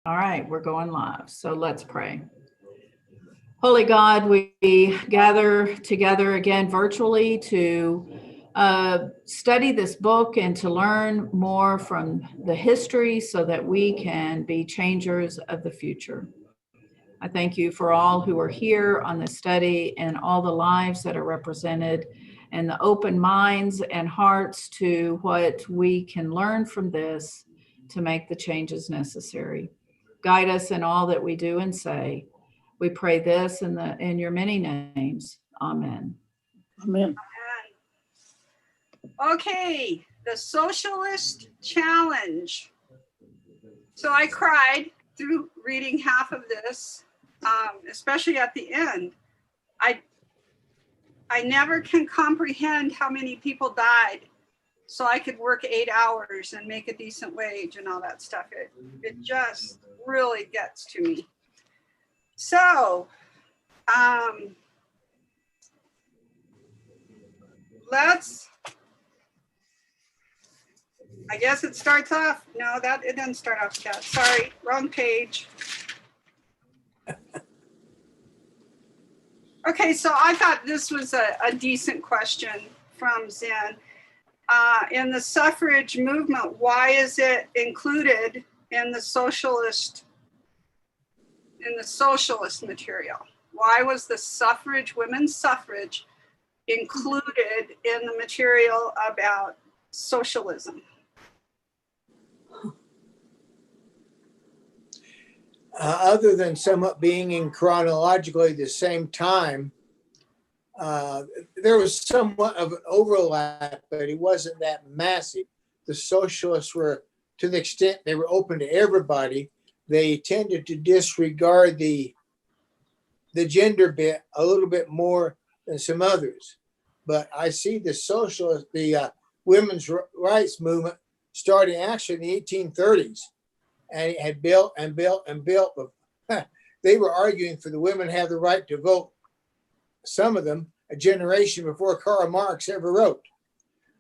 All right, we're going live. So let's pray. Holy God, we gather together again virtually to study this book and to learn more from the history so that we can be changers of the future. I thank you for all who are here on this study and all the lives that are represented and the open minds and hearts to what we can learn from this to make the changes necessary. Guide us in all that we do and say. We pray this in your many names. Amen. Amen. Okay, the Socialist Challenge. So I cried through reading half of this, especially at the end. I never can comprehend how many people died so I could work 8 hours and make a decent wage and all that stuff. It just really gets to me. So, I guess it starts off. No, it doesn't start off with that. Sorry, wrong page. Okay, so I thought this was a decent question from Zen. In the suffrage movement, why is it included in the socialist material? Why was the suffrage, women's suffrage, included in the material about socialism? Other than somewhat being in chronologically the same time, there was somewhat of an overlap, but it wasn't that massive. The socialists were, to the extent they were open to everybody, they tended to disregard the gender bit a little bit more than some others. But I see the women's rights movement starting actually in the 1830s. And it had built and built and built. But they were arguing for the women have the right to vote. Some of them a generation before Karl Marx ever wrote.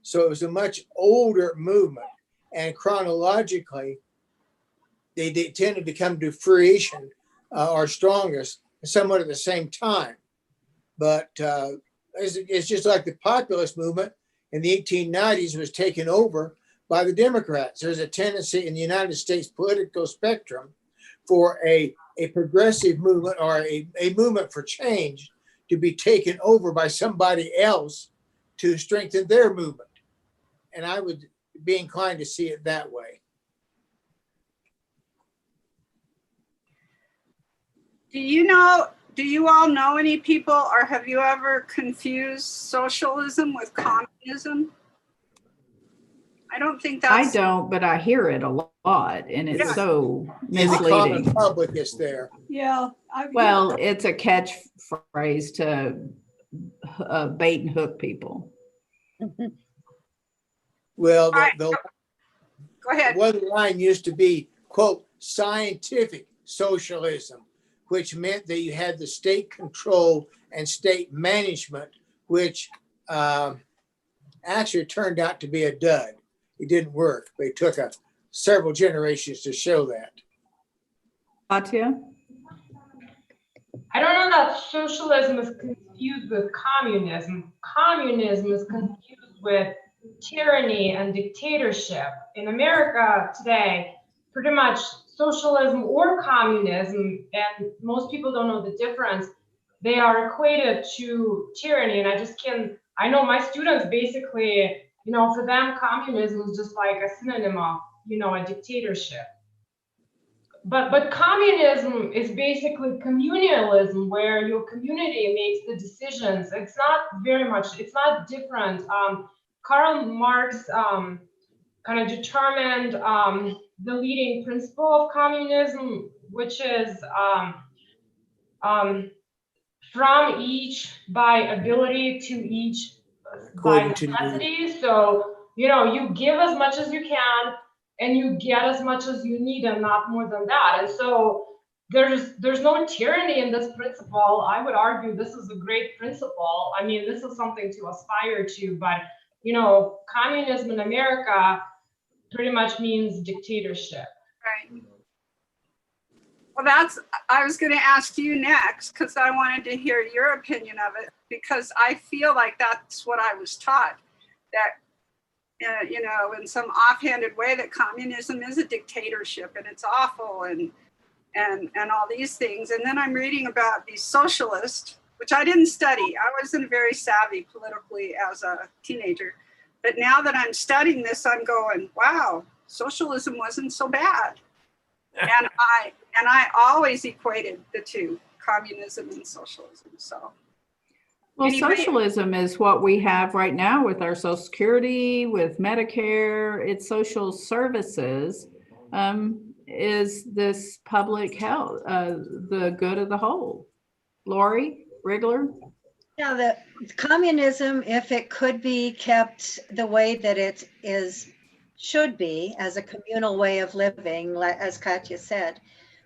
So it was a much older movement. And chronologically, they tended to come to fruition or strongest somewhat at the same time. But it's just like the populist movement in the 1890s was taken over by the Democrats. There's a tendency in the United States political spectrum for a progressive movement or a movement for change to be taken over by somebody else to strengthen their movement. And I would be inclined to see it that way. Do you all know any people, or have you ever confused socialism with communism? I don't think that's... I don't, but I hear it a lot, and it's so misleading. The common public is there. Yeah. Well, it's a catchphrase to bait and hook people. Well, Go ahead. One line used to be, quote, scientific socialism, which meant that you had the state control and state management, which actually turned out to be a dud. It didn't work. They took several generations to show that. Katya? I don't know that socialism is confused with communism. Communism is confused with tyranny and dictatorship. In America today, pretty much socialism or communism, and most people don't know the difference, they are equated to tyranny. And I know my students basically, for them, communism is just like a synonym of, a dictatorship. But communism is basically communalism, where your community makes the decisions. It's not different. Karl Marx kind of determined the leading principle of communism, which is from each by ability to each by necessity. So, you give as much as you can and you get as much as you need and not more than that. And so there's no tyranny in this principle. I would argue this is a great principle. I mean, this is something to aspire to, but communism in America pretty much means dictatorship. Right. Well, I was going to ask you next because I wanted to hear your opinion of it, because I feel like that's what I was taught, that, in some offhanded way, that communism is a dictatorship and it's awful and all these things. And then I'm reading about these socialists, which I didn't study. I wasn't very savvy politically as a teenager. But now that I'm studying this, I'm going, wow, socialism wasn't so bad. And I always equated the two, communism and socialism. So, Well, anyway. socialism is what we have right now with our Social Security, with Medicare. It's social services, is this public health, the good of the whole. Lori Rigler? Now, the communism, if it could be kept the way that it should be, as a communal way of living, as Katya said,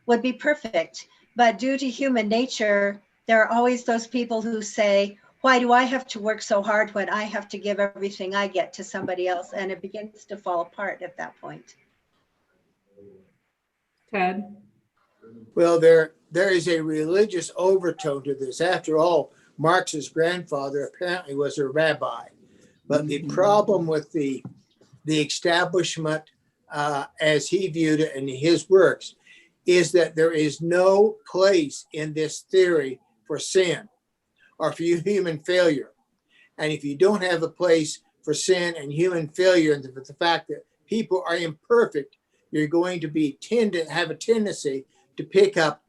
would be perfect. But due to human nature, there are always those people who say, why do I have to work so hard when I have to give everything I get to somebody else? And it begins to fall apart at that point. Ted? Well, there is a religious overtone to this. After all, Marx's grandfather apparently was a rabbi. But the problem with the establishment, as he viewed it in his works, is that there is no place in this theory for sin or for human failure. And if you don't have a place for sin and human failure, and the fact that people are imperfect, you're going to have a tendency to pick up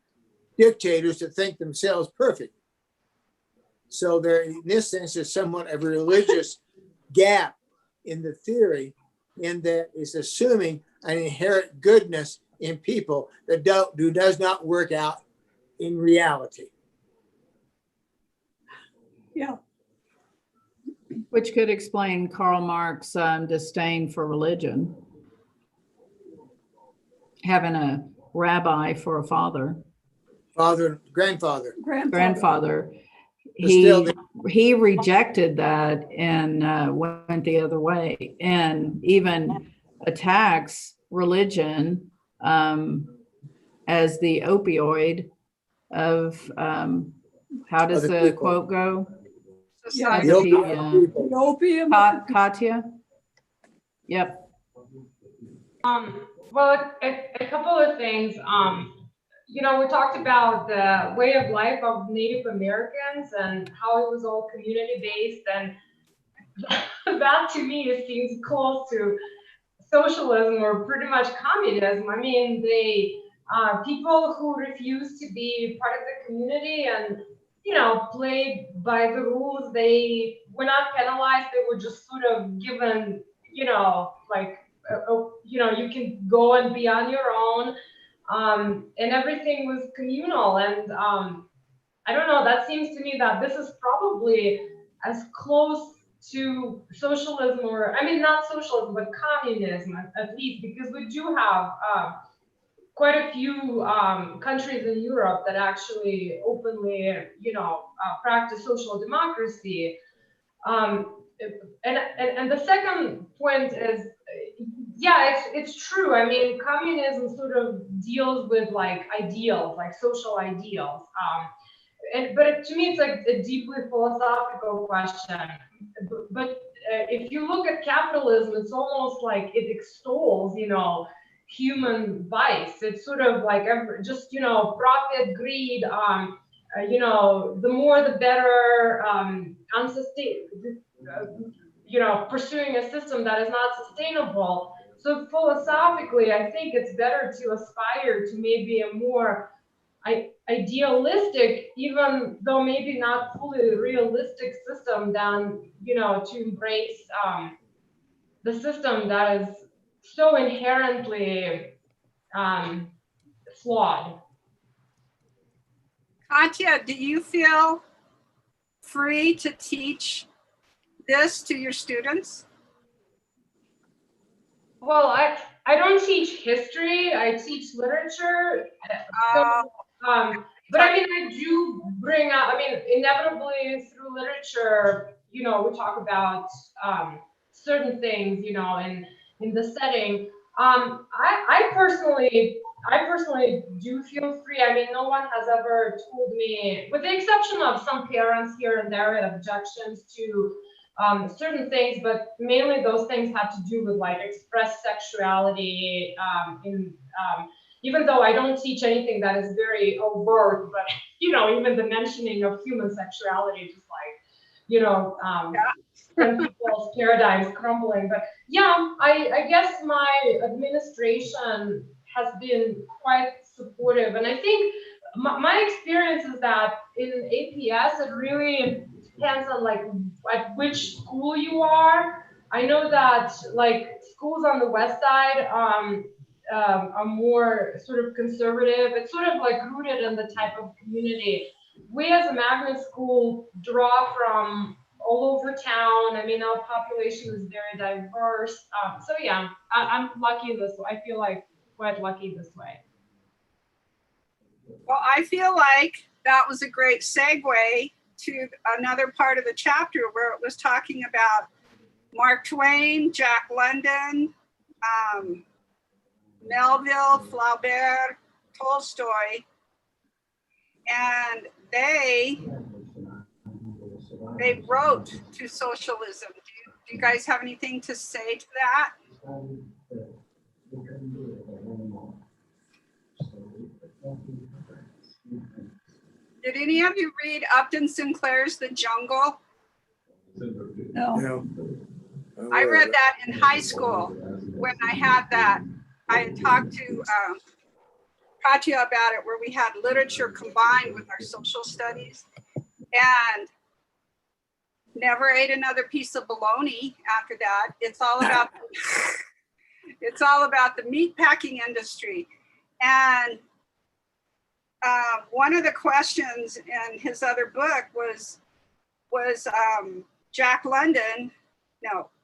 dictators that think themselves perfect. So there, in this sense, is somewhat of a religious gap in the theory, in that it's assuming an inherent goodness in people that does not work out in reality. Yeah. Which could explain Karl Marx's disdain for religion, having a rabbi for a Grandfather. He rejected that and went the other way, and even attacks religion as the opioid of how does the quote go? Yeah, The opium. Katya? Yep. Well, a couple of things. We talked about the way of life of Native Americans and how it was all community-based, and that to me seems close to socialism or pretty much communism. I mean, people who refuse to be part of the community and play by the rules, they were not penalized. They were just sort of given, you can go and be on your own, and everything was communal. And I don't know, that seems to me that this is probably as close to socialism, or I mean, not socialism, but communism at least, because we do have quite a few countries in Europe that actually openly, practice social democracy. And the second point is, yeah, it's true. I mean, communism sort of deals with like ideals, like social ideals. But to me, it's like a deeply philosophical question. But if you look at capitalism, it's almost like it extols, human vice. It's sort of like profit, greed. The more the better. Pursuing a system that is not sustainable. So philosophically, I think it's better to aspire to maybe a more idealistic, even though maybe not fully realistic system, than to embrace the system that is so inherently flawed. Katya, do you feel free to teach this to your students? Well, I don't teach history. I teach literature. But I mean, I do bring up, inevitably through literature, we talk about certain things, in the setting. I personally I personally do feel free. I mean, no one has ever told me, with the exception of some parents here and there had objections to certain things, but mainly those things have to do with like expressed sexuality. Even though I don't teach anything that is very overt, but even the mentioning of human sexuality, just like, send people's paradigms crumbling. But yeah, I guess my administration has been quite supportive. And I think my experience is that in APS, it really depends on like at which school you are. I know that like schools on the West Side are more sort of conservative. It's sort of like rooted in the type of community. We as a magnet school draw from all over town. I mean, our population is very diverse. So yeah, I'm lucky this way. I feel like quite lucky this way. Well, I feel like that was a great segue to another part of the chapter where it was talking about Mark Twain, Jack London, Melville, Flaubert, Tolstoy, and they wrote to socialism. Do you guys have anything to say to that? Did any of you read Upton Sinclair's The Jungle? No. I read that in high school when I had that. I had talked to Katya about it, where we had literature combined with our social studies, and never ate another piece of bologna after that. It's all about it's all about the meat packing industry. And one of the questions in his other book was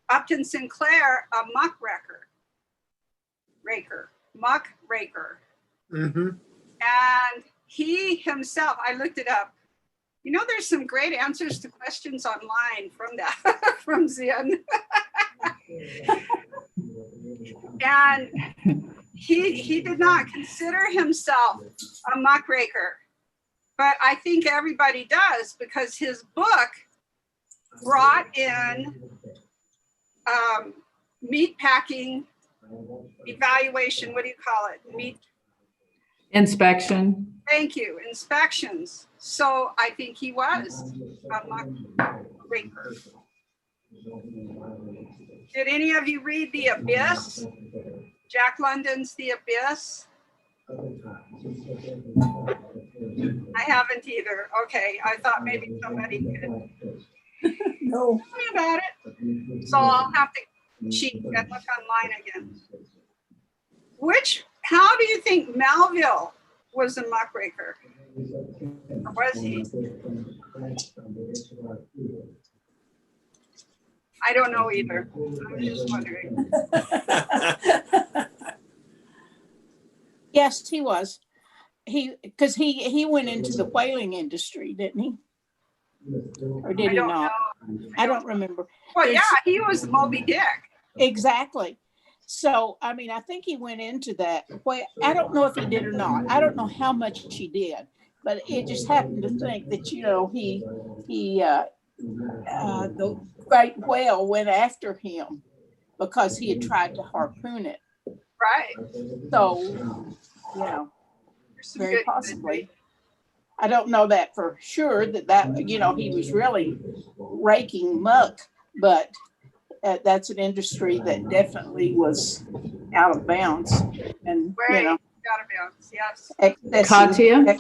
Upton Sinclair a muckraker? Mm-hmm. And he himself, I looked it up. There's some great answers to questions online from that, from Zen. And he did not consider himself a muckraker, but I think everybody does, because his book brought in meat packing evaluation. What do you call it? Meat Inspection. Thank you. Inspections. So I think he was a muckraker. Did any of you read The Abyss? Jack London's The Abyss? I haven't either. Okay, I thought maybe somebody could No. tell me about it. So I'll have to cheat and look online again. How do you think Melville was a muckraker? Or was he? I don't know either. I was just wondering. Yes, he was. Because he went into the whaling industry, didn't he? Or did he not? I don't remember. Well, yeah, he was Moby Dick. Exactly. So, I mean, I think he went into that. Well, I don't know if he did or not. I don't know how much he did, but it just happened to think that, the great whale went after him because he had tried to harpoon it. Right. So, very possibly. I don't know that for sure that he was really raking muck, but that's an industry that definitely was out of bounds. And, Right. Out of bounds, yes. Katya?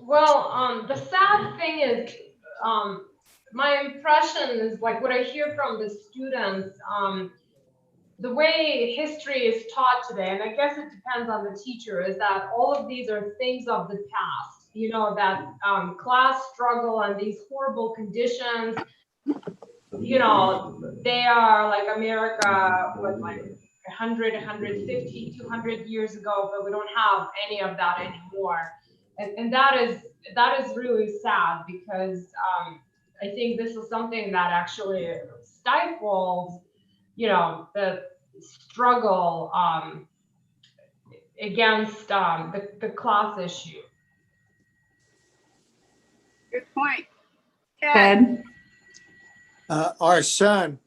Well, the sad thing is, my impression is like what I hear from the students, the way history is taught today, and I guess it depends on the teacher, is that all of these are things of the past, that class struggle and these horrible conditions, they are like America, what, like 100, 150, 200 years ago, but we don't have any of that anymore. And that is really sad, because I think this is something that actually stifles, the struggle against the class issue. Good point. Ted? Our son,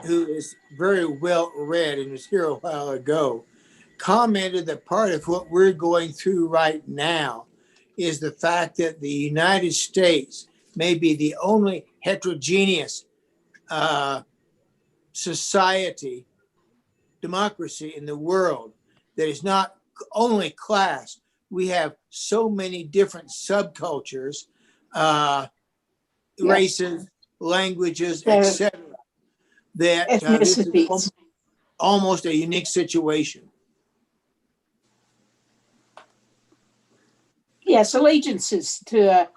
who is very well read and was here a while ago, commented that part of what we're going through right now is the fact that the United States may be the only heterogeneous society, democracy in the world that is not only class. We have so many different subcultures, races, languages, etc. That this is almost a unique situation. Yes, allegiances to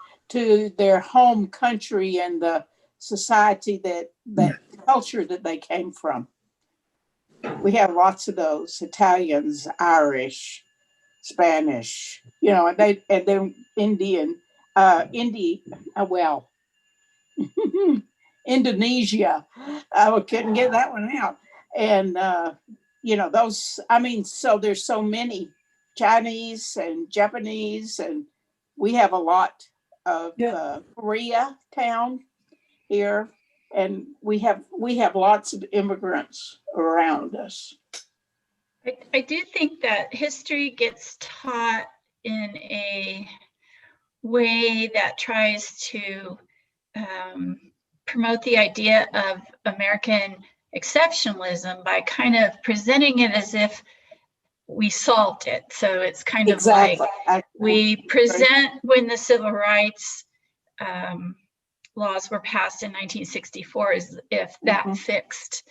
their home country and the society that culture that they came from. We have lots of those: Italians, Irish, Spanish, and then Indian, Indonesia. I couldn't get that one out. And those. I mean, so there's so many Chinese and Japanese, and we have a lot of Koreatown here, and we have lots of immigrants around us. I do think that history gets taught in a way that tries to promote the idea of American exceptionalism by kind of presenting it as if we solved it. So it's kind of like we present when the civil rights laws were passed in 1964 as if that fixed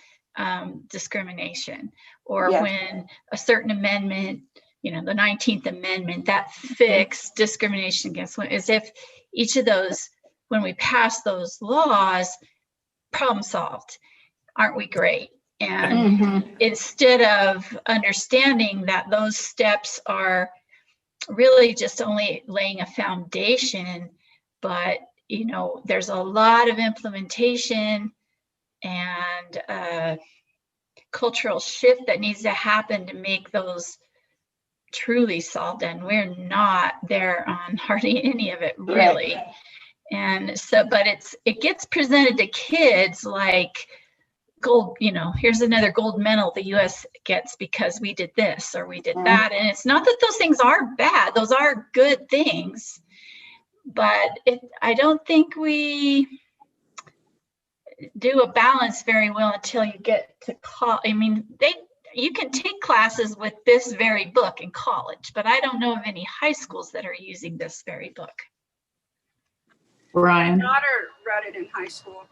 discrimination, or when a certain amendment, the 19th Amendment, that fixed discrimination against women, as if each of those, when we pass those laws, problem solved. Aren't we great? And instead of understanding that those steps are really just only laying a foundation, but there's a lot of implementation and cultural shift that needs to happen to make those truly solved, and we're not there on hardly any of it, really. Right. And so, but it gets presented to kids like gold, here's another gold medal the US gets because we did this or we did that. And it's not that those things are bad, those are good things, but I don't think we do a balance very well until you get to college. I mean, you can take classes with this very book in college, but I don't know of any high schools that are using this very book. Brian? My daughter read it in high school.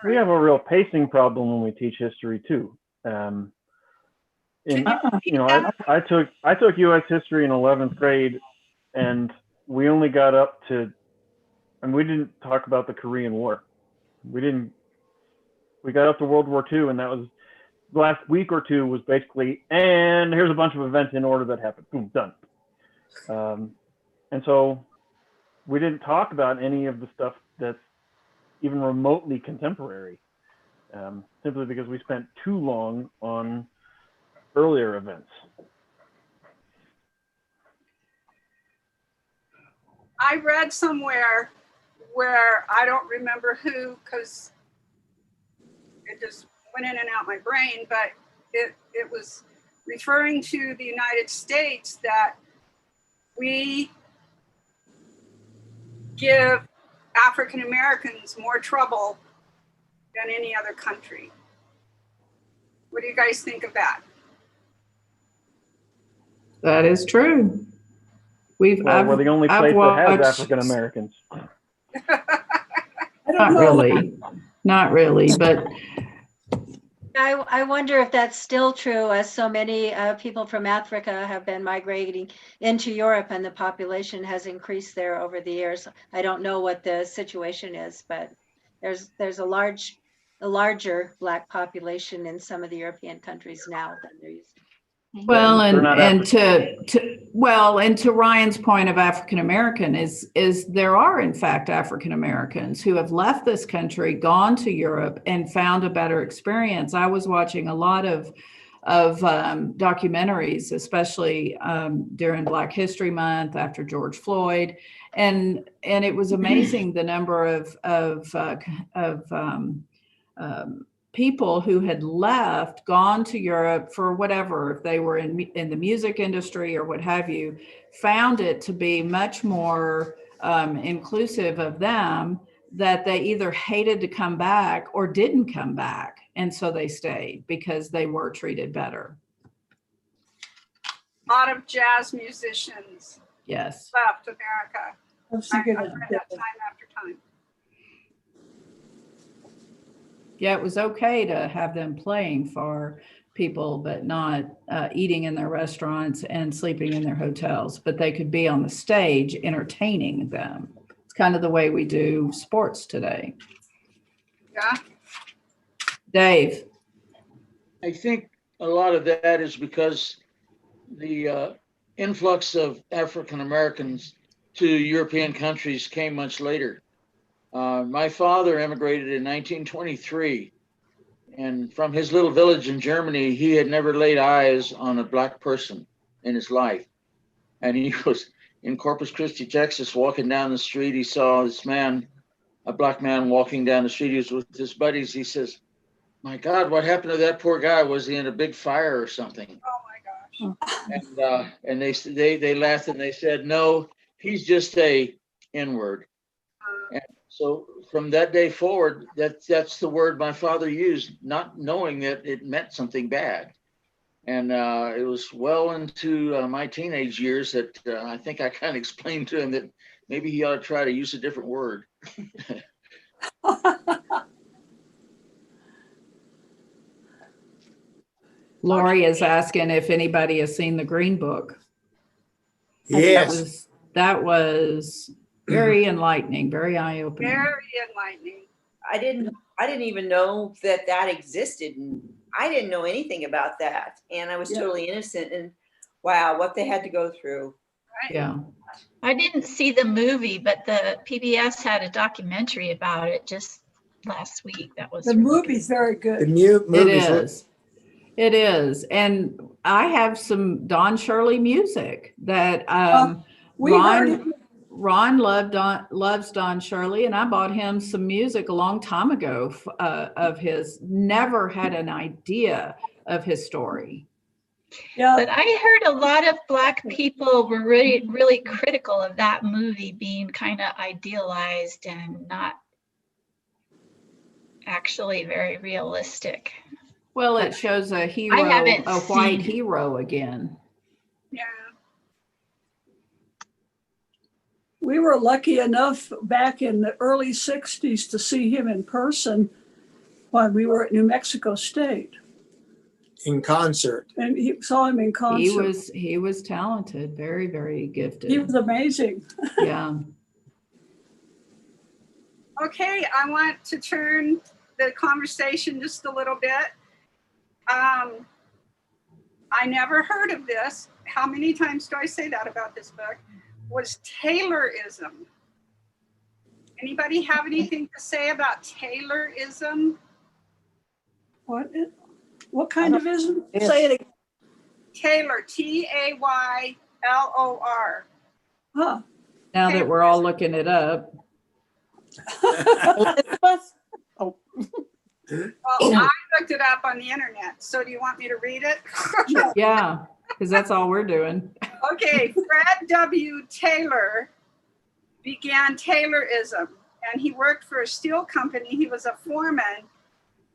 We have a real pacing problem when we teach history too. I took U.S. history in 11th grade, and we only got up to, and we didn't talk about the Korean War. We got up to World War II, and that was the last week or two was basically, and here's a bunch of events in order that happened. Boom, done. And so we didn't talk about any of the stuff that's even remotely contemporary, simply because we spent too long on earlier events. I read somewhere where I don't remember who, because it just went in and out my brain, but it was referring to the United States that we give African Americans more trouble than any other country. What do you guys think of that? That is true. We're the only place that has African Americans. Not really, but I wonder if that's still true, as so many people from Africa have been migrating into Europe, and the population has increased there over the years. I don't know what the situation is, but there's a larger Black population in some of the European countries now than there used to be. well, and Well, and to Ryan's point of African American is there are in fact African Americans who have left this country, gone to Europe, and found a better experience. I was watching a lot of documentaries, especially during Black History Month after George Floyd, and it was amazing the number of people who had left, gone to Europe for whatever, if they were in the music industry or what have you, found it to be much more inclusive of them, that they either hated to come back or didn't come back. And so they stayed because they were treated better. A lot of jazz musicians Yes. left America. I've read that time after time. Yeah, it was okay to have them playing for people, but not eating in their restaurants and sleeping in their hotels. But they could be on the stage entertaining them. It's kind of the way we do sports today. Yeah. Dave. I think a lot of that is because the influx of African Americans to European countries came much later. My father immigrated in 1923, and from his little village in Germany, he had never laid eyes on a Black person in his life. And he was in Corpus Christi, Texas, walking down the street. He saw this man, a Black man walking down the street. He was with his buddies. He says, "My God, what happened to that poor guy? Was he in a big fire or something?" Oh my gosh. And they laughed and they said, "No, he's just a N-word." And so from that day forward, that's the word my father used, not knowing that it meant something bad. And it was well into my teenage years that I think I kind of explained to him that maybe he ought to try to use a different word. Lori is asking if anybody has seen the Green Book. Yes. That was very enlightening, very eye-opening. Very enlightening. I didn't even know that existed, and I didn't know anything about that, and I was totally innocent, and wow, what they had to go through. Right? Yeah. I didn't see the movie, but the PBS had a documentary about it just last week. That was the movie's very good. The movie's It is. It is. And I have some Don Shirley music that Ron loves Don Shirley, and I bought him some music a long time ago of his. Never had an idea of his story. Yeah. But I heard a lot of Black people were really, really critical of that movie being kind of idealized and not actually very realistic. Well, it shows a hero, a white hero again. Yeah. We were lucky enough back in the early 60s to see him in person when we were at New Mexico State. in concert. And he saw him in concert. He was talented, very, very gifted. He was amazing. Yeah. Okay, I want to turn the conversation just a little bit. I never heard of this. How many times do I say that about this book? Was Taylorism. Anybody have anything to say about Taylorism? What kind of ism? Say it again. Taylor, Taylor. Huh. Now that we're all looking it up. Well, I looked it up on the internet. So do you want me to read it? Yeah, because that's all we're doing. Okay, Fred W. Taylor began Taylorism, and he worked for a steel company. He was a foreman,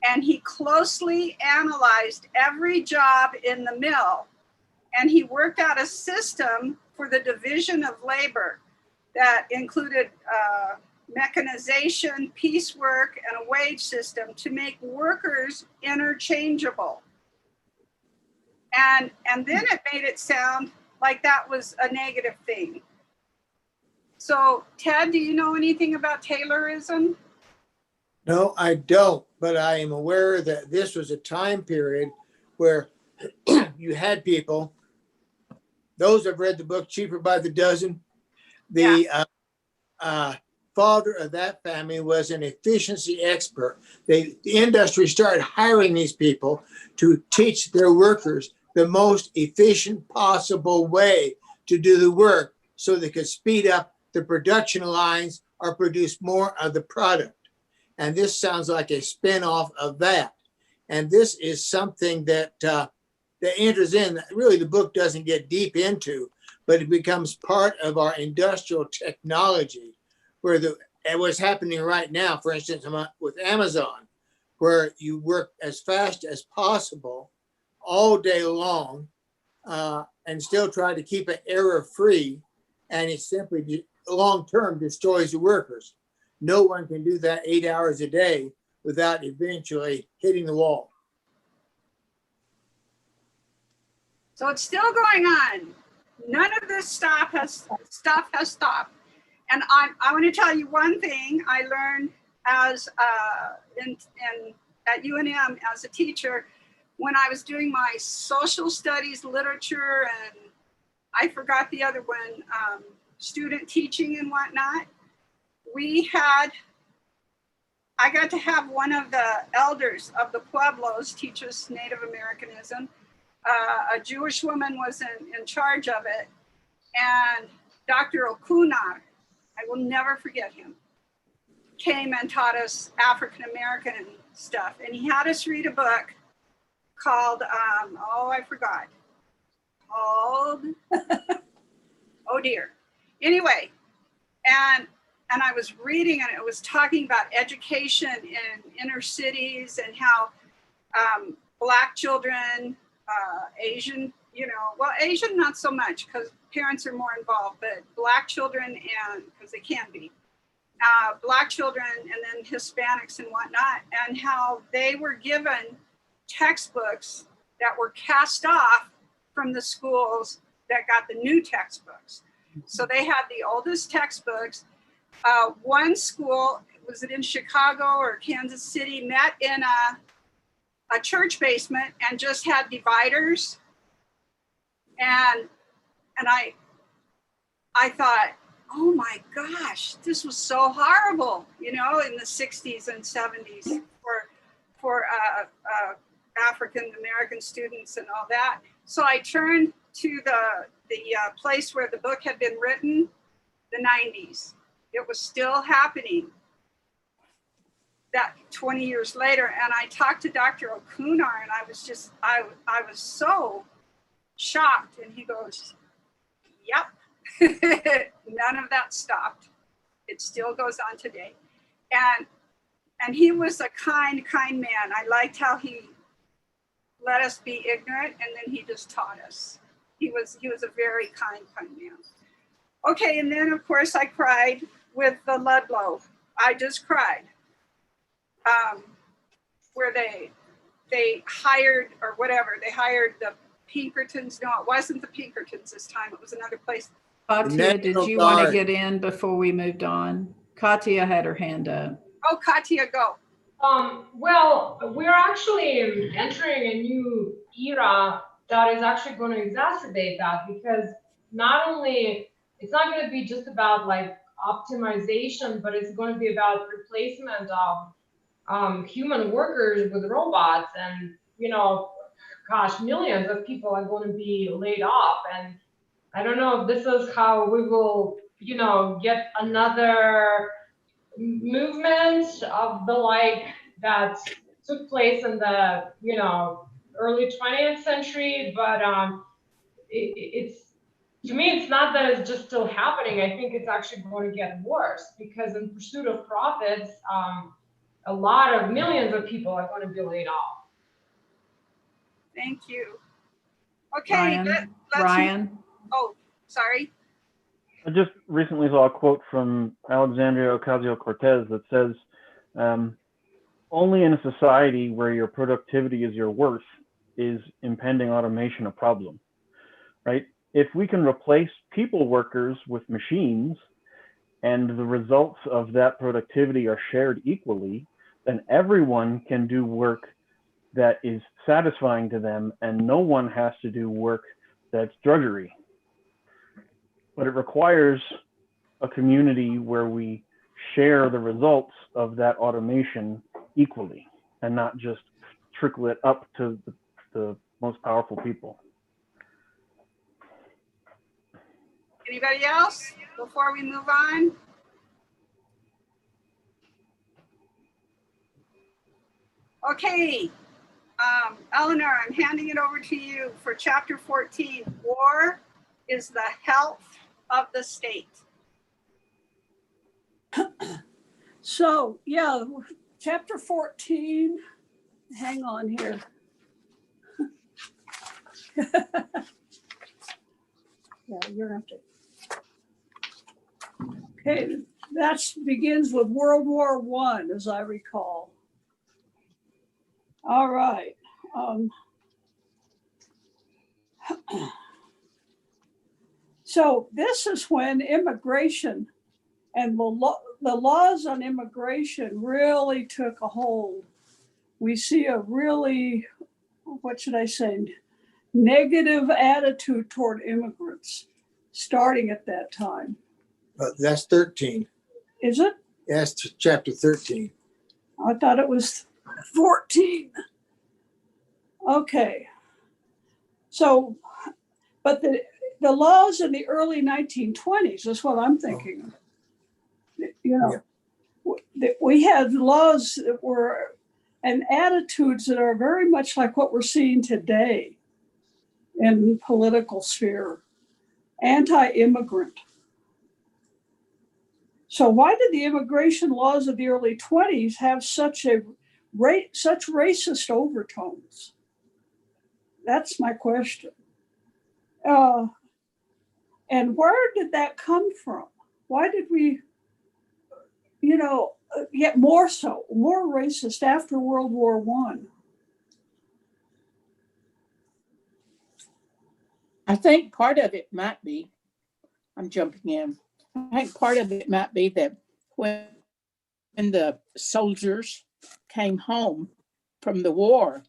and he closely analyzed every job in the mill. And he worked out a system for the division of labor that included mechanization, piecework, and a wage system to make workers interchangeable. And then it made it sound like that was a negative thing. So, Ted, do you know anything about Taylorism? No, I don't, but I am aware that this was a time period where you had people those have read the book Cheaper by the Dozen. The father of that family was an efficiency expert. The industry started hiring these people to teach their workers the most efficient possible way to do the work so they could speed up the production lines or produce more of the product. And this sounds like a spin-off of that. And this is something that enters in, really the book doesn't get deep into, but it becomes part of our industrial technology, where and what's happening right now, for instance, with Amazon, where you work as fast as possible all day long and still try to keep it error-free, and it simply long-term destroys the workers. No one can do that 8 hours a day without eventually hitting the wall. So it's still going on. None of this stuff has stopped. And I want to tell you one thing I learned as at UNM as a teacher when I was doing my social studies literature, and I forgot the other one, student teaching and whatnot. I got to have one of the elders of the Pueblos teach us Native Americanism. A Jewish woman was in charge of it, and Dr. Okunar, I will never forget him, came and taught us African American stuff. And he had us read a book called, I forgot, called, oh dear. Anyway, and I was reading, and it was talking about education in inner cities and how Black children, Asian, Asian not so much because parents are more involved, but Black children, and because they can be, Black children and then Hispanics and whatnot, and how they were given textbooks that were cast off from the schools that got the new textbooks. So they had the oldest textbooks. One school, was it in Chicago or Kansas City, met in a church basement and just had dividers. And I thought, oh my gosh, this was so horrible, in the 60s and 70s for African American students and all that. So I turned to the place where the book had been written, the 90s. It was still happening that 20 years later. And I talked to Dr. Okunar, and I was so shocked. And he goes, yep, none of that stopped. It still goes on today. And he was a kind man. I liked how he let us be ignorant, and then he just taught us. He was a very kind man. Okay, and then of course I cried with the Ludlow. I just cried. Where they hired, or whatever, they hired the Pinkertons. No, it wasn't the Pinkertons this time. It was another place. Katia, did you want to get in before we moved on? Katia had her hand up. Oh, Katia, go. Well, we're actually entering a new era that is actually going to exacerbate that, because not only, it's not going to be just about like optimization, but it's going to be about replacement of human workers with robots. And, gosh, millions of people are going to be laid off. And I don't know if this is how we will, get another movement of the like that took place in the, early 20th century. But it's, to me, it's not that it's just still happening. I think it's actually going to get worse, because in pursuit of profits, a lot of millions of people are going to be laid off. Thank you. Okay, Ryan. Oh, sorry. I just recently saw a quote from Alexandria Ocasio-Cortez that says, only in a society where your productivity is your worth is impending automation a problem, right? If we can replace people workers with machines, and the results of that productivity are shared equally, then everyone can do work that is satisfying to them, and no one has to do work that's drudgery. but it requires a community where we share the results of that automation equally and not just trickle it up to the most powerful people. Anybody else before we move on? Okay, Eleanor, I'm handing it over to you for chapter 14. War is the health of the state. So, yeah, chapter 14, hang on here. Yeah, you're gonna have to. Okay, that begins with World War I, as I recall. All right. So this is when immigration and the laws on immigration really took a hold. We see a really, what should I say, negative attitude toward immigrants starting at that time. That's 13. Is it? That's chapter 13. I thought it was 14. Okay. So, but the laws in the early 1920s is what I'm thinking. You know, we had laws that were, and attitudes that are very much like what we're seeing today in the political sphere, anti-immigrant. So why did the immigration laws of the early 20s have such racist overtones? That's my question. And where did that come from? Why did we, get more racist after World War I? I think part of it might be, I'm jumping in, I think part of it might be that when the soldiers came home from the war,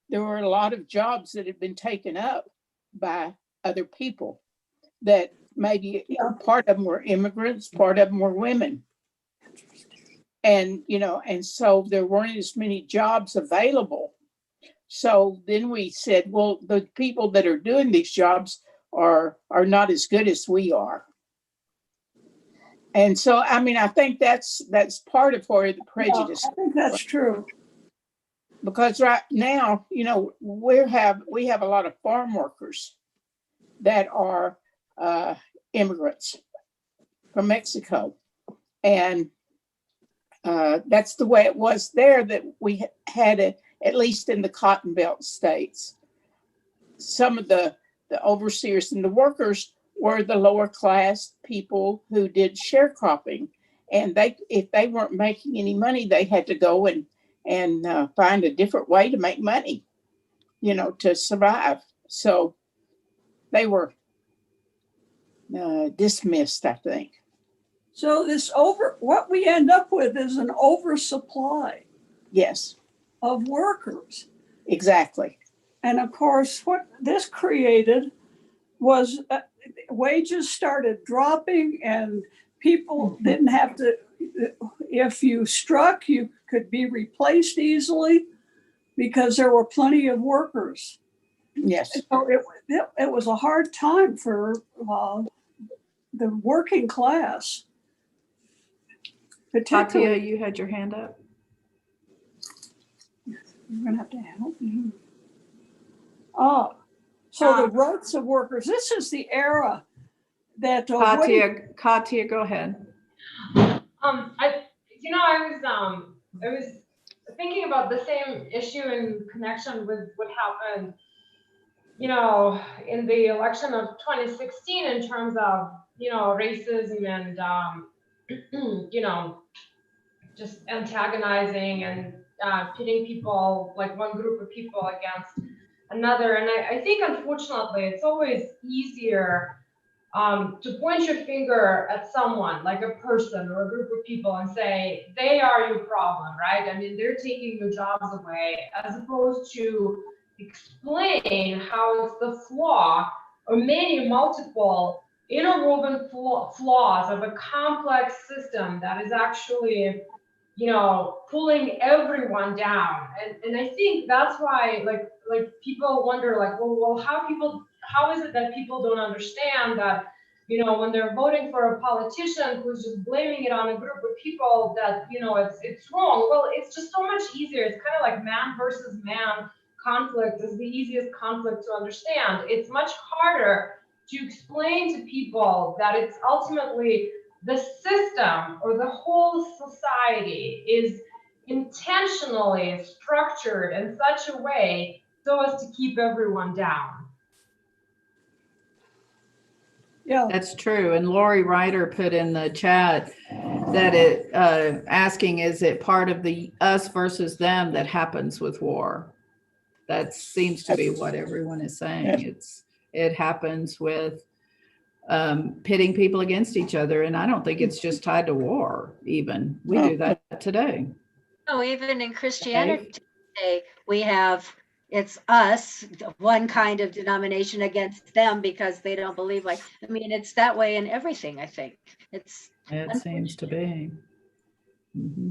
there were a lot of jobs that had been taken up by other people that maybe part of them were immigrants, part of them were women. And, and so there weren't as many jobs available. So then we said, well, the people that are doing these jobs are not as good as we are. And so, I think that's part of where the prejudice. Yeah, I think that's true. Because right now, we have a lot of farm workers that are immigrants from Mexico. And that's the way it was there, that we had it, at least in the Cotton Belt states. Some of the overseers and the workers were the lower class people who did sharecropping. And if they weren't making any money, they had to go and find a different way to make money, to survive. So they were dismissed, I think. So what we end up with is an oversupply. Yes. Of workers. Exactly. And of course, what this created was wages started dropping, and people didn't have to, if you struck, you could be replaced easily because there were plenty of workers. Yes. So it was a hard time for the working class. Tatia, you had your hand up. You're going to have to help me. So the rights of workers, this is the era that... Katia, go ahead. I was thinking about the same issue in connection with what happened, in the election of 2016 in terms of, racism and, just antagonizing and pitting people, like one group of people against another. And I think, unfortunately, it's always easier to point your finger at someone, like a person or a group of people, and say, they are your problem, right? I mean, they're taking your jobs away, as opposed to explain how it's the flaw or multiple interwoven flaws of a complex system that is actually, you know, pulling everyone down. And I think that's why like people wonder like, well, how is it that people don't understand that, you know, when they're voting for a politician who's just blaming it on a group of people that, you know, it's wrong. Well, it's just so much easier. It's kind of like man versus man conflict is the easiest conflict to understand. It's much harder to explain to people that it's ultimately the system or the whole society is intentionally structured in such a way so as to keep everyone down. Yeah, That's true. And Lori Ryder put in the chat that it asking, is it part of the us versus them that happens with war? That seems to be what everyone is saying. It happens with pitting people against each other. And I don't think it's just tied to war even. We do that today. No, even in Christianity today, we have, it's us, one kind of denomination against them because they don't believe like, I mean, it's that way in everything, I think. It seems to be. Mm-hmm.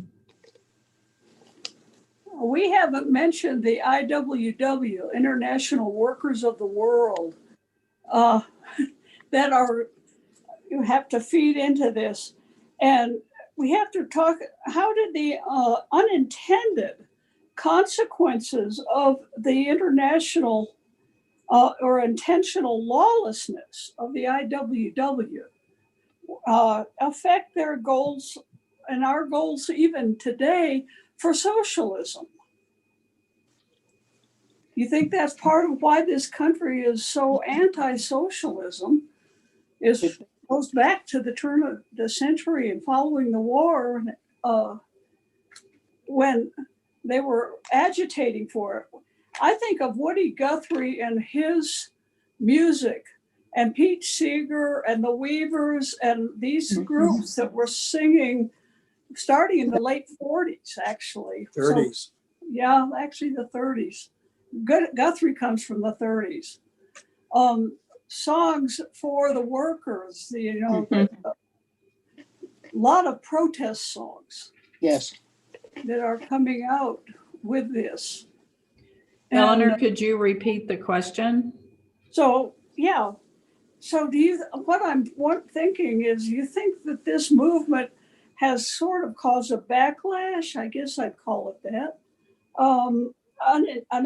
we haven't mentioned the IWW, International Workers of the World, that are, you have to feed into this. And we have to talk, how did the unintended consequences of the international or intentional lawlessness of the IWW affect their goals and our goals even today for socialism? You think that's part of why this country is so anti-socialism? It goes back to the turn of the century and following the war, when they were agitating for it. I think of Woody Guthrie and his music, and Pete Seeger and the Weavers and these groups that were singing starting in the late 40s, actually. 30s. So, yeah, actually the 30s. Guthrie comes from the 30s. Songs for the workers, you know, a lot of protest songs. Yes. That are coming out with this. Eleanor, could you repeat the question? So, yeah. So what I'm thinking is, you think that this movement has sort of caused a backlash, I guess I'd call it that, an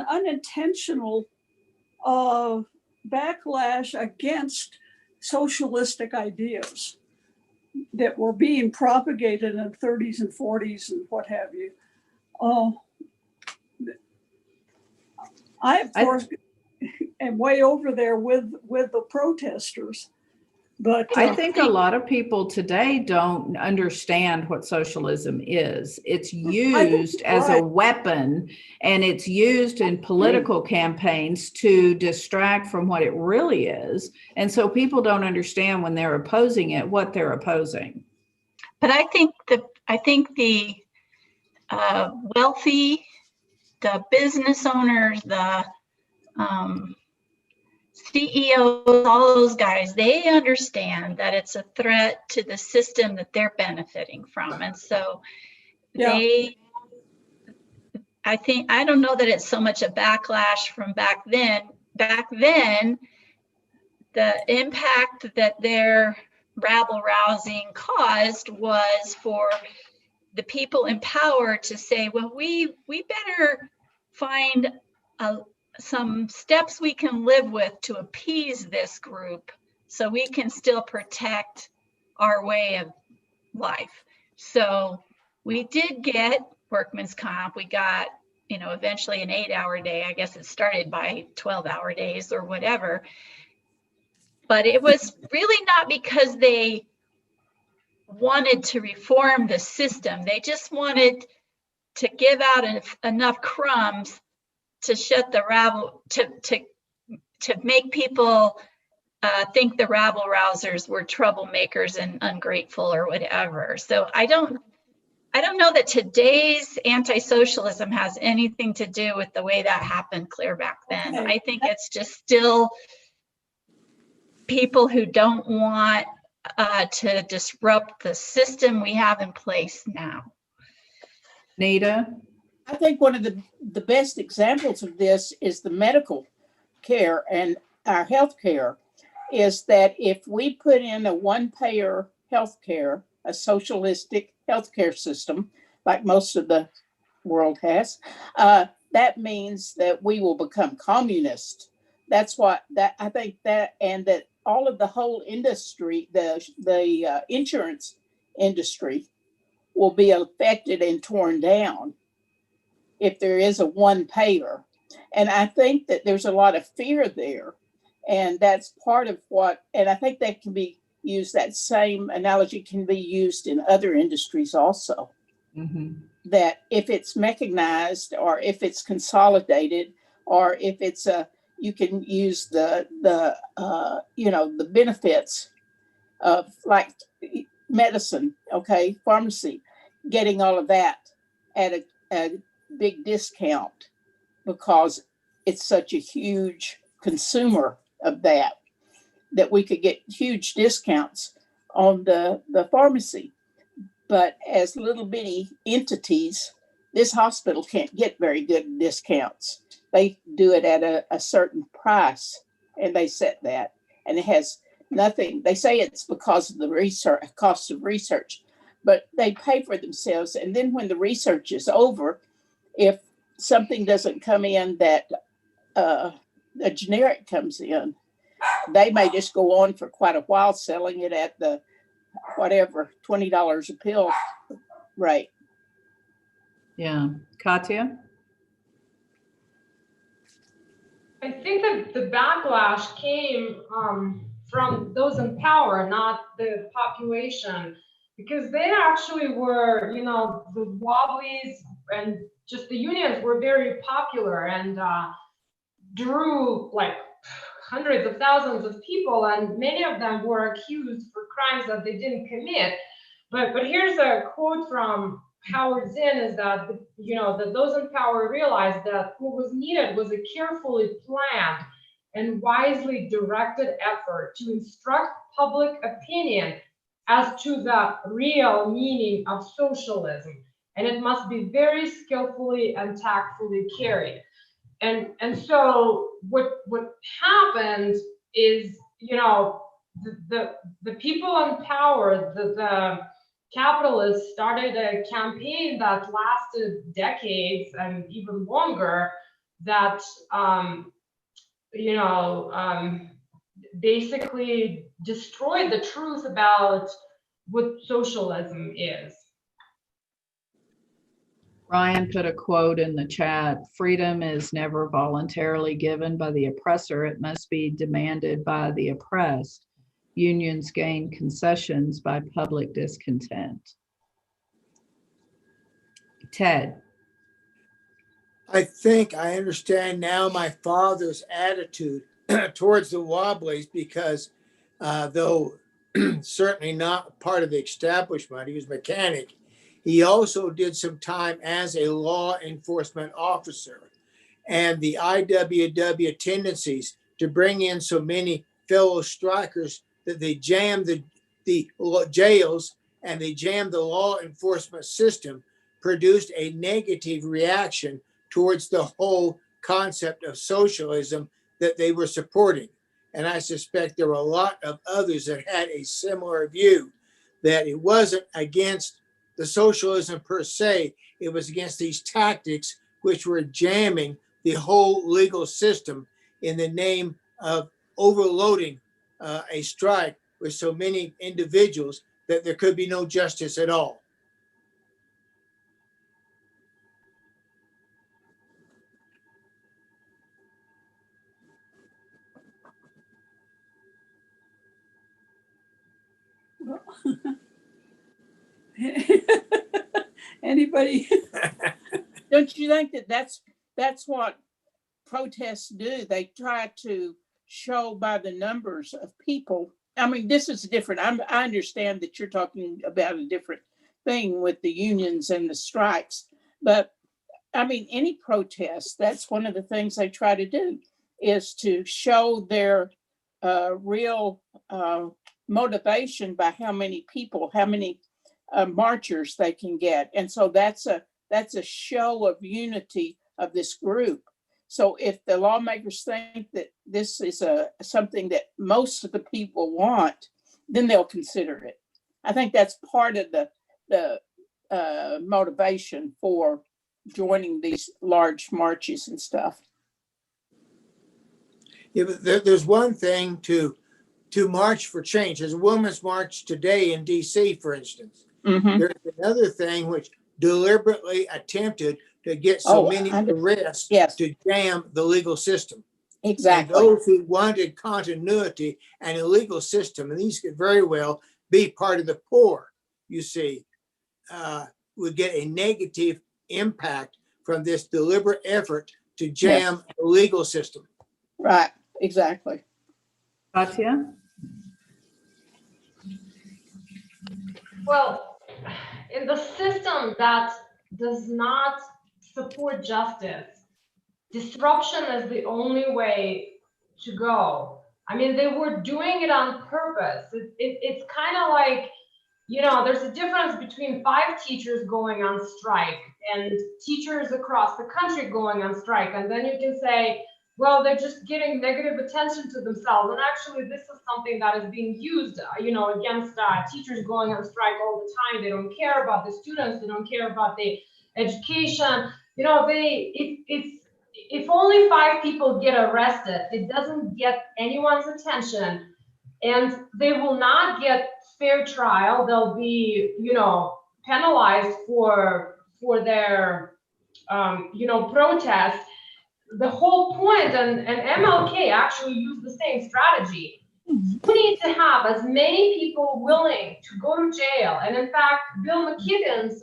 unintentional backlash against socialistic ideas that were being propagated in the 30s and 40s and what have you. I, of course, am way over there with the protesters. But I think a lot of people today don't understand what socialism is. It's used as a weapon, and it's used in political campaigns to distract from what it really is. And so people don't understand when they're opposing it, what they're opposing. But I think the wealthy, the business owners, the CEOs, all those guys, they understand that it's a threat to the system that they're benefiting from. And so I don't know that it's so much a backlash from back then. Back then, the impact that their rabble rousing caused was for the people in power to say, well, we better find some steps we can live with to appease this group so we can still protect our way of life. So we did get workman's comp. We got, eventually an 8-hour day. I guess it started by 12-hour days or whatever. But it was really not because they wanted to reform the system. They just wanted to give out enough crumbs to shut the rabble, to make people think the rabble rousers were troublemakers and ungrateful or whatever. So I don't know that today's anti-socialism has anything to do with the way that happened clear back then. I think it's just still people who don't want to disrupt the system we have in place now. Nita? I think one of the best examples of this is the medical care and our health care, is that if we put in a one-payer health care, a socialistic healthcare system, like most of the world has, that means that we will become communist. That's what that I think that, and that all of the whole industry, the insurance industry, will be affected and torn down if there is a one payer. And I think that there's a lot of fear there, and that's part of what. And I think that can be used. That same analogy can be used in other industries also. Mm-hmm. That if it's mechanized, or if it's consolidated, or if it's you can use the benefits of like medicine, okay, pharmacy, getting all of that at a big discount because it's such a huge consumer of that we could get huge discounts on the pharmacy. But as little bitty entities, this hospital can't get very good discounts. They do it at a certain price, and they set that. And it has nothing. They say it's because of the research, cost of research, but they pay for themselves. And then when the research is over, if something doesn't come in that a generic comes in, they may just go on for quite a while selling it at the whatever, $20 a pill rate. Yeah. Katya? I think that the backlash came from those in power, not the population, because they actually were, the Wobblies and just the unions were very popular and drew like hundreds of thousands of people, and many of them were accused for crimes that they didn't commit. But here's a quote from Howard Zinn, is that that those in power realized that what was needed was a carefully planned and wisely directed effort to instruct public opinion as to the real meaning of socialism, and it must be very skillfully and tactfully carried. And so what happened is, the people in power, the capitalists started a campaign that lasted decades and even longer, that basically destroyed the truth about what socialism is. Ryan put a quote in the chat: freedom is never voluntarily given by the oppressor. It must be demanded by the oppressed. Unions gain concessions by public discontent. Ted? I think I understand now my father's attitude towards the Wobblies, because though certainly not part of the establishment, he was a mechanic, he also did some time as a law enforcement officer. And the IWW tendencies to bring in so many fellow strikers that they jammed the jails and they jammed the law enforcement system produced a negative reaction towards the whole concept of socialism that they were supporting. And I suspect there were a lot of others that had a similar view, that it wasn't against the socialism per se, it was against these tactics which were jamming the whole legal system in the name of overloading a strike with so many individuals that there could be no justice at all. Anybody? Don't you think that that's what protests do? They try to show by the numbers of people. I mean, this is different. I understand that you're talking about a different thing with the unions and the strikes, but I mean, any protest, that's one of the things they try to do, is to show their real motivation by how many people, how many marchers they can get. And so that's a show of unity of this group. So if the lawmakers think that this is something that most of the people want, then they'll consider it. I think that's part of the motivation for joining these large marches and stuff. Yeah, but there's one thing to march for change. There's a women's march today in DC, for instance. Mm-hmm. There's another thing which deliberately attempted to get so many arrests to jam the legal system. Exactly. And those who wanted continuity and a legal system, and these could very well be part of the poor, you see, would get a negative impact from this deliberate effort to jam the legal system. Right, exactly. Katya? Well, in the system that does not support justice, disruption is the only way to go. I mean, they were doing it on purpose. It's kind of like, you know, there's a difference between 5 teachers going on strike and teachers across the country going on strike. And then you can say, well, they're just getting negative attention to themselves. And actually, this is something that is being used, you know, against teachers going on strike all the time. They don't care about the students. They don't care about the education. You know, if only 5 people get arrested, it doesn't get anyone's attention, and they will not get fair trial. They'll be, you know, penalized for their, you know, protest. The whole point, and MLK actually used the same strategy. We need to have as many people willing to go to jail. And in fact, Bill McKibben's,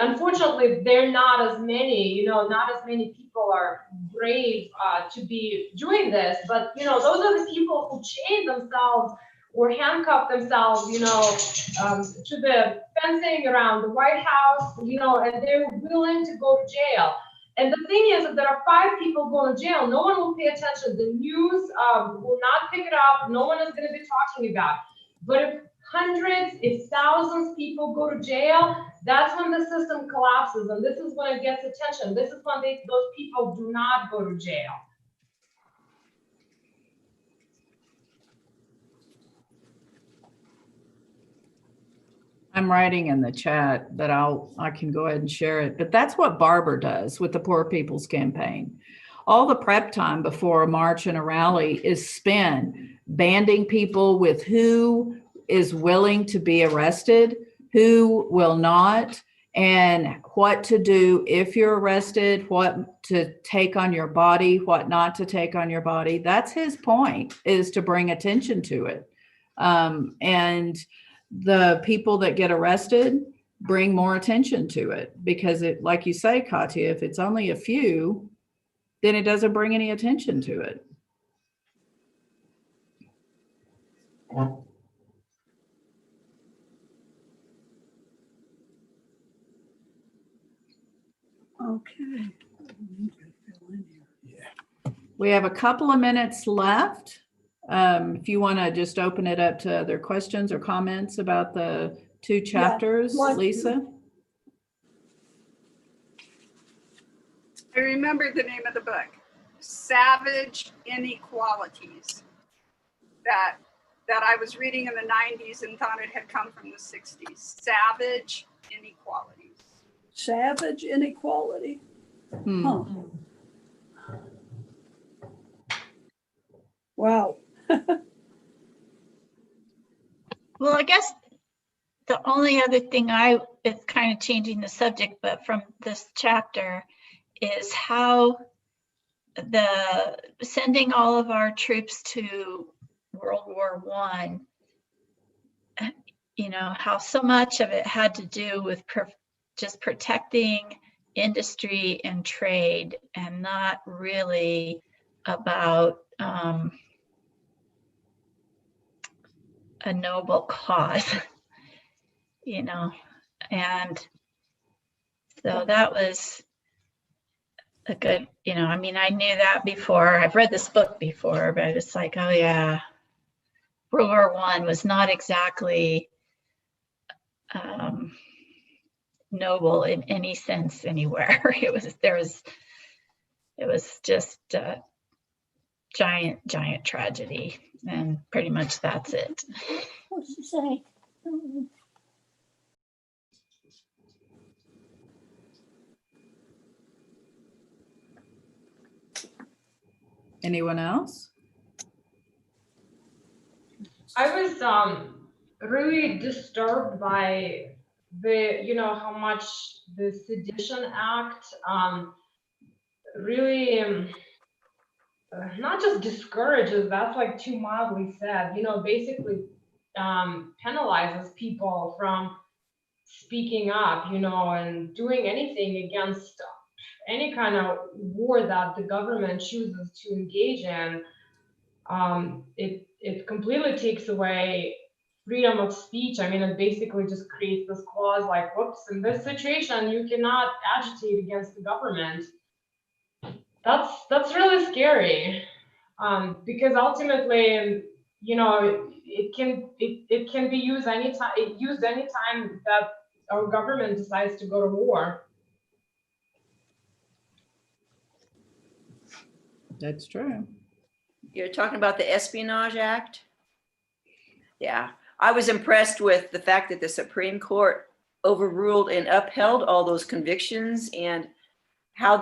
unfortunately, they're not as many, you know, not as many people are brave to be doing this. But, you know, those are the people who chain themselves or handcuff themselves, you know, to the fencing around the White House, you know, and they're willing to go to jail. And the thing is, if there are 5 people going to jail, no one will pay attention. The news will not pick it up. No one is going to be talking about it. But if hundreds, if thousands of people go to jail, that's when the system collapses. And this is when it gets attention. This is when those people do not go to jail. I'm writing in the chat that I can go ahead and share it, but that's what Barber does with the Poor People's Campaign. All the prep time before a march and a rally is spent banding people with who is willing to be arrested, who will not, and what to do if you're arrested, what to take on your body, what not to take on your body. That's his point, is to bring attention to it. And the people that get arrested bring more attention to it, because it, like you say, Katya, if it's only a few, then it doesn't bring any attention to it. Okay. We have a couple of minutes left. If you want to just open it up to other questions or comments about the 2 chapters, Lisa. I remember the name of the book, Savage Inequalities, that I was reading in the 90s and thought it had come from the 60s. Savage Inequalities. Savage Inequality. Huh. Wow. Well, I guess the only other thing it's kind of changing the subject, but from this chapter, is how the sending all of our troops to World War I, you know, how so much of it had to do with just protecting industry and trade, and not really about a noble cause, you know. And so that was a good, I mean, I knew that before. I've read this book before, but it's like, oh yeah, World War I was not exactly noble in any sense anywhere. It was just a giant tragedy, and pretty much that's it. What's she say? Anyone else? I was really disturbed by how much the Sedition Act really not just discourages, that's like too mildly said, basically penalizes people from speaking up, and doing anything against any kind of war that the government chooses to engage in. It completely takes away freedom of speech. I mean, it basically just creates this clause like, whoops, in this situation, you cannot agitate against the government. That's really scary, because ultimately, it can be used anytime that our government decides to go to war. That's true. You're talking about the Espionage Act? Yeah, I was impressed with the fact that the Supreme Court overruled and upheld all those convictions, and how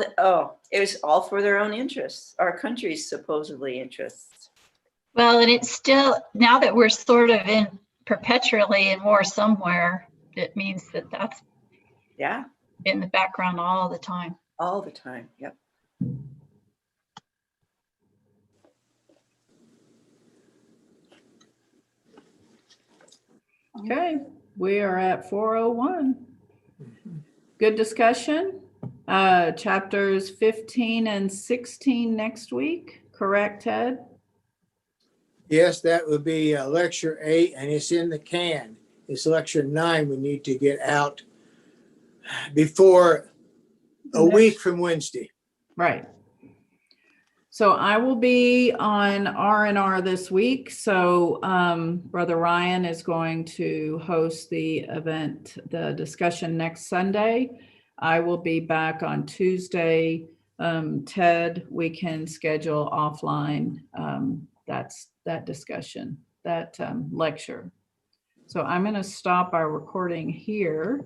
it was all for their own interests, our country's supposedly interests. Well, and it's still, now that we're sort of perpetually in war somewhere, it means that that's in the background all the time. All the time, yep. Okay, we are at 4:01. Good discussion. Chapters 15 and 16 next week, correct, Ted? Yes, that would be lecture 8, and it's in the can. It's lecture 9 we need to get out before a week from Wednesday. Right. So I will be on R&R this week. So Brother Ryan is going to host the event, the discussion next Sunday. I will be back on Tuesday. Ted, we can schedule offline. That's that discussion, that lecture. So I'm going to stop our recording here.